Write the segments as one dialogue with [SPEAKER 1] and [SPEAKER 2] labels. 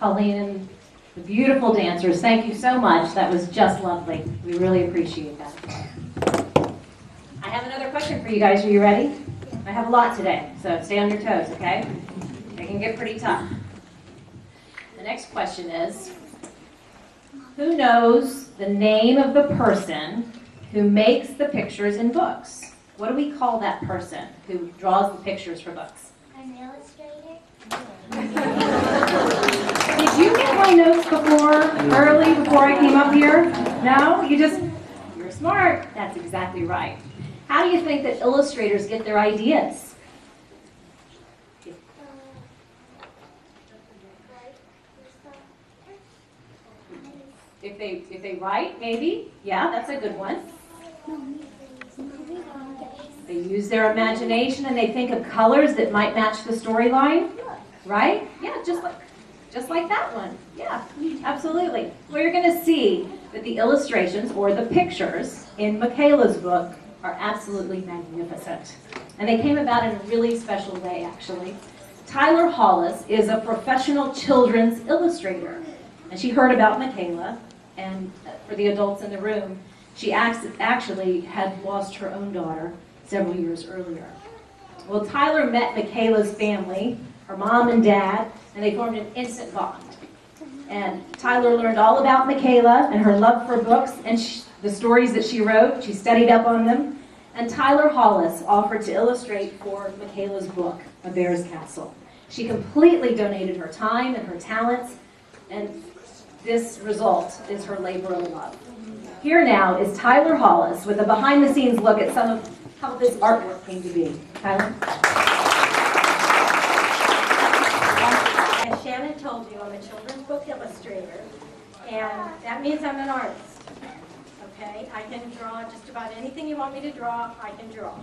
[SPEAKER 1] Colleen and the beautiful dancers. Thank you so much. That was just lovely. We really appreciate that. I have another question for you guys. Are you ready? I have a lot today, so stay on your toes, okay? They can get pretty tough. The next question is, who knows the name of the person who makes the pictures in books? What do we call that person who draws the pictures for books?
[SPEAKER 2] An illustrator.
[SPEAKER 1] Did you get my notes early before I came up here? No? You're smart. That's exactly right. How do you think that illustrators get their ideas? If they write, maybe. Yeah, that's a good one. They use their imagination and they think of colors that might match the storyline, right? Yeah, just like that one. Yeah, absolutely. Well, you're going to see that the illustrations or the pictures in Makayla's book are absolutely magnificent. And they came about in a really special way, actually. Tyler Hollis is a professional children's illustrator. And she heard about Makayla, and for the adults in the room, she actually had lost her own daughter several years earlier. Well, Tyler met Makayla's family, her mom and dad, and they formed an instant bond. And Tyler learned all about Makayla and her love for books and the stories that she wrote. She studied up on them. And Tyler Hollis offered to illustrate for Makayla's book, A Bear's Castle. She completely donated her time and her talents, and this result is her labor of love. Here now is Tyler Hollis with a behind-the-scenes look at some of how this artwork came to be. Tyler?
[SPEAKER 3] As Shannon told you, I'm a children's book illustrator, and that means I'm an artist. Okay, I can draw just about anything you want me to draw, I can draw.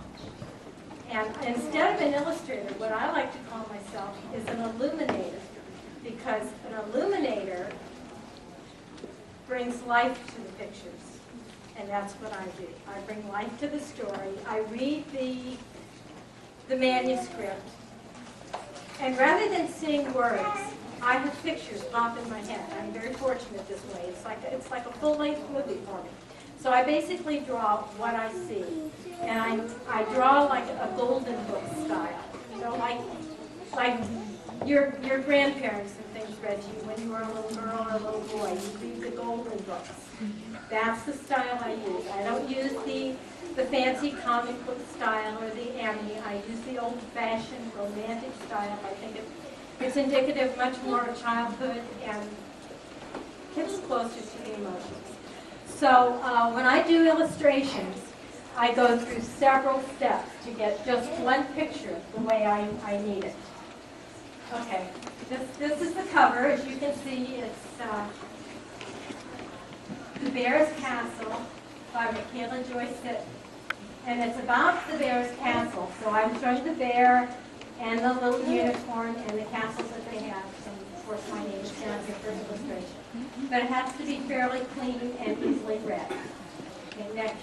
[SPEAKER 3] And instead of an illustrator, what I like to call myself is an illuminator, because an illuminator brings life to the pictures, and that's what I do. I bring life to the story. I read the manuscript, and rather than seeing words, I have pictures pop in my head. I'm very fortunate this way. It's like a full-length movie for me. So I basically draw what I see, and I draw like a golden book style. You know, like your grandparents and things read to you when you were a little girl or a little boy. You read the golden books. That's the style I use. I don't use the fancy comic book style or the Annie. I use the old-fashioned romantic style. I think it's indicative much more of childhood and gets closer to the emotions. So when I do illustrations, I go through several steps to get just one picture the way I need it. Okay, this is the cover. As you can see, it's The Bear's Castle by Makayla Joy Sitton. And it's about the bear's castle. So I'm showing the bear and the little unicorn and the castles that they have. And of course my name is down here for illustration. But it has to be fairly clean and easily read. Okay, next.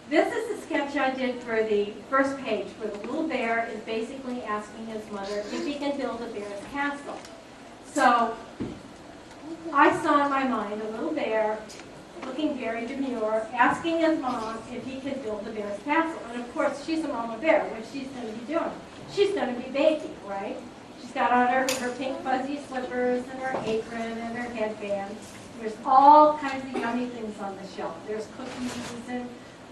[SPEAKER 3] This is a sketch I did for the first page, where the little bear is basically asking his mother if he can build a bear's castle. So I saw in my mind a little bear looking very demure, asking his mom if he could build the bear's castle. And of course, she's a mama bear. What she's going to be doing? She's going to be baking, right? She's got on her pink fuzzy slippers and her apron and her headband. There's all kinds of yummy things on the shelf. There's cookies and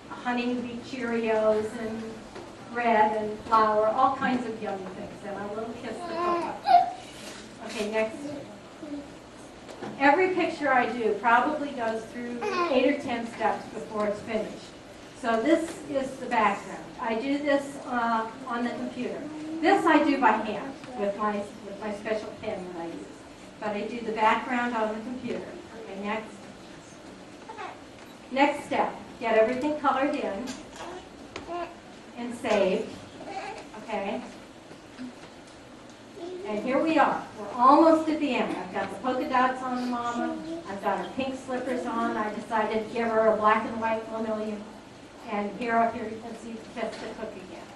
[SPEAKER 3] honey wheat Cheerios and bread and flour, all kinds of yummy things. And a little kiss to cook. Okay, next. Every picture I do probably goes through 8 or 10 steps before it's finished. So this is the background. I do this on the computer. This I do by hand with my special pen that I use. But I do the background on the computer. Okay, next. Next step. Get everything colored in and saved. Okay. And here we are. We're almost at the end. I've got the polka dots on the mama. I've got her pink slippers on. I decided to give her a black and white linoleum. And here you can see Kiss the Cook again.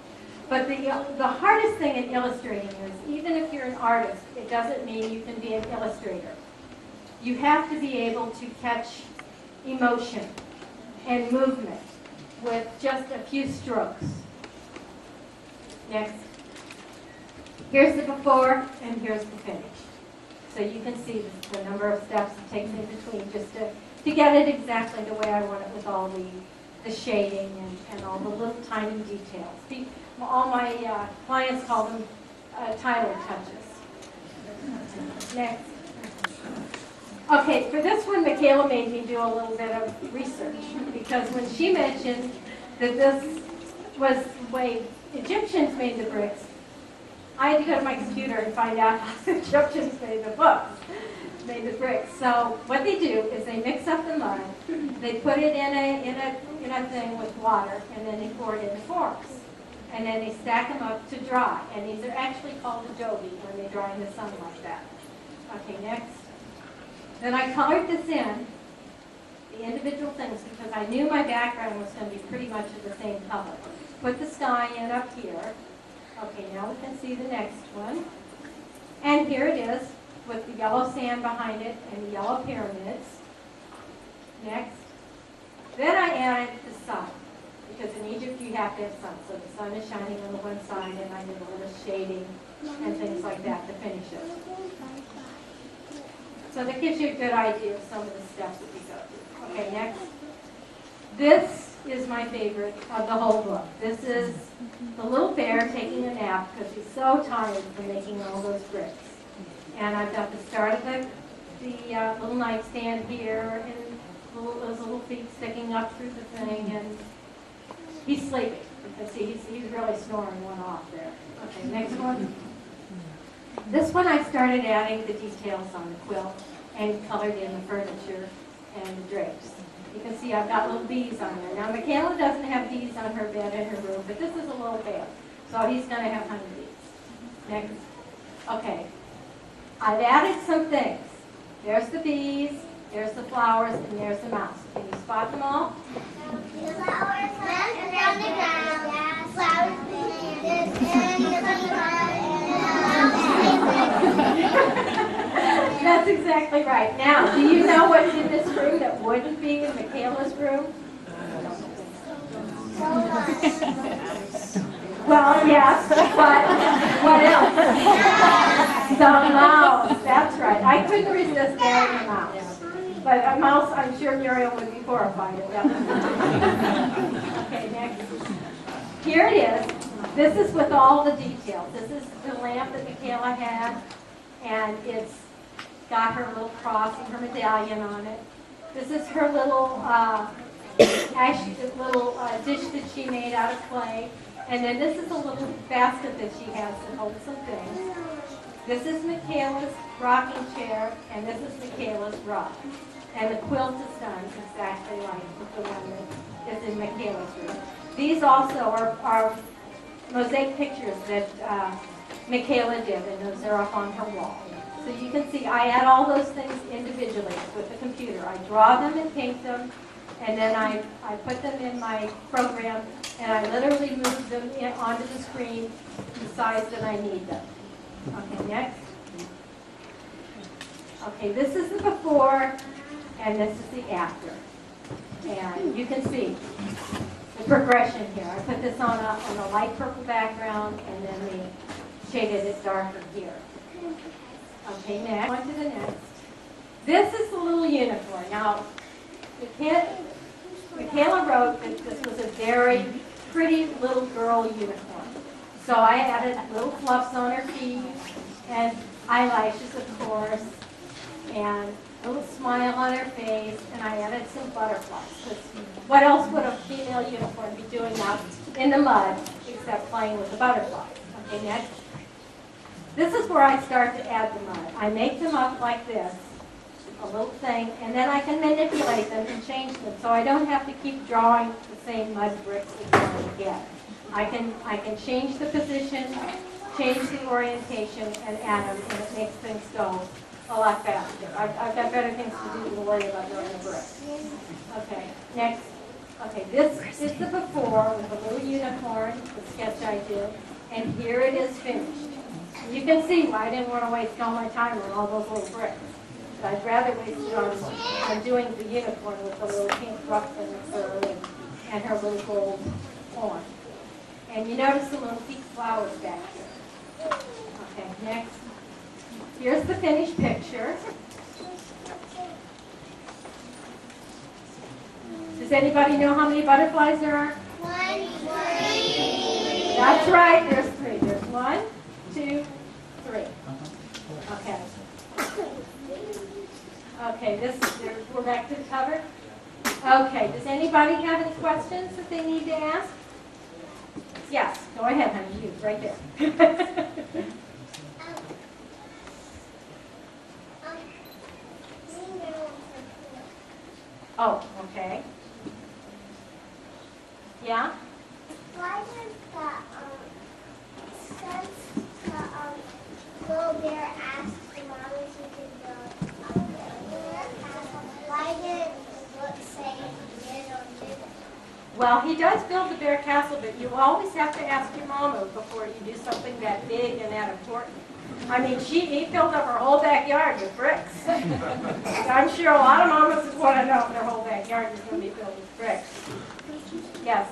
[SPEAKER 3] But the hardest thing in illustrating is, even if you're an artist, it doesn't mean you can be an illustrator. You have to be able to catch emotion and movement with just a few strokes. Next. Here's the before and here's the finish. So you can see the number of steps it takes in between just to get it exactly the way I want it, with all the shading and all the little tiny details. All my clients call them Tyler touches. Next. Okay, for this one, Makayla made me do a little bit of research, because when she mentioned that this was the way Egyptians made the bricks, I had to go to my computer and find out how the Egyptians made the bricks. So what they do is they mix up the mud, they put it in a thing with water, and then they pour it into forms. And then they stack them up to dry. And these are actually called adobe when they dry in the sun like that. Okay, next. Then I colored this in, the individual things, because I knew my background was going to be pretty much of the same color. Put the sky in up here. Okay, now we can see the next one. And here it is with the yellow sand behind it and the yellow pyramids. Next. Then I added the sun, because in Egypt you have to have sun. So the sun is shining on the one side, and I did a little shading and things like that to finish it. So that gives you a good idea of some of the steps that we go through. Okay, next. This is my favorite of the whole book. This is the little bear taking a nap because he's so tired from making all those bricks. And I've got the start of the little nightstand here, and those little feet sticking up through the thing, and he's sleeping. Because he's really snoring one off there. Okay, next one. This one I started adding the details on the quilt and colored in the furniture and the drapes. You can see I've got little bees on there. Now Makayla doesn't have bees on her bed in her room, but this is a little bear, so he's going to have honeybees. Next. Okay. I've added some things. There's the bees, there's the flowers, and there's the mouse. Can you spot them all?
[SPEAKER 2] The flowers around the ground, flowers and
[SPEAKER 3] That's exactly right. Now, do you know what's in this room that wouldn't be in Makayla's room? Well, yes, but what else? The mouse. That's right. I couldn't resist adding a mouse. But a mouse, I'm sure Muriel would be horrified at that. Okay, next. Here it is. This is with all the details. This is the lamp that Makayla had, and it's got her little cross and her medallion on it. This is her little dish that she made out of clay. And then this is a little basket that she has to hold some things. This is Makayla's rocking chair, and this is Makayla's rug. And the quilt is done exactly like the one that is in Makayla's room. These also are mosaic pictures that Makayla did, and those are up on her wall. So you can see I add all those things individually with the computer. I draw them and paint them, and then I put them in my program, and I literally move them onto the screen the size that I need them. Okay, next. Okay, this is the before, and this is the after. And you can see the progression here. I put this on a light purple background, and then we shaded it darker here. Okay, next. On to the next. This is the little unicorn. Now, Makayla wrote that this was a very pretty little girl unicorn. So I added little fluffs on her feet, and eyelashes, of course, and a little smile on her face, and I added some butterflies. Because what else would a female unicorn be doing out in the mud except playing with the butterflies? Okay, next. This is where I start to add the mud. I make them up like this, a little thing, and then I can manipulate them and change them, so I don't have to keep drawing the same mud bricks again and again. I can change the position, change the orientation, and add them, and it makes things go a lot faster. I've got better things to do than worry about doing the bricks. Okay, next. Okay, this is the before with the little unicorn, the sketch I did, and here it is finished. You can see why I didn't want to waste all my time on all those little bricks. But I'd rather waste it on doing the unicorn with the little pink ruff and the fur and her little gold horn. And you notice the little pink flowers back here. Okay, next. Here's the finished picture. Does anybody know how many butterflies there are?
[SPEAKER 2] 1, 3.
[SPEAKER 3] That's right, there's 3. There's 1, 2, 3. Okay. Okay, we're back to the cover. Okay, does anybody have any questions that they need to ask? Yes, go ahead, honey, you, right there. Oh, okay. Yeah?
[SPEAKER 2] Why does the little bear ask the mom if she can build a bear castle? Why did it say he did or didn't?
[SPEAKER 3] Well, he does build the bear castle, but you always have to ask your mama before you do something that big and that important. I mean, he filled up her whole backyard with bricks. I'm sure a lot of mamas want to know if their whole backyard is going to be filled with bricks. Yes?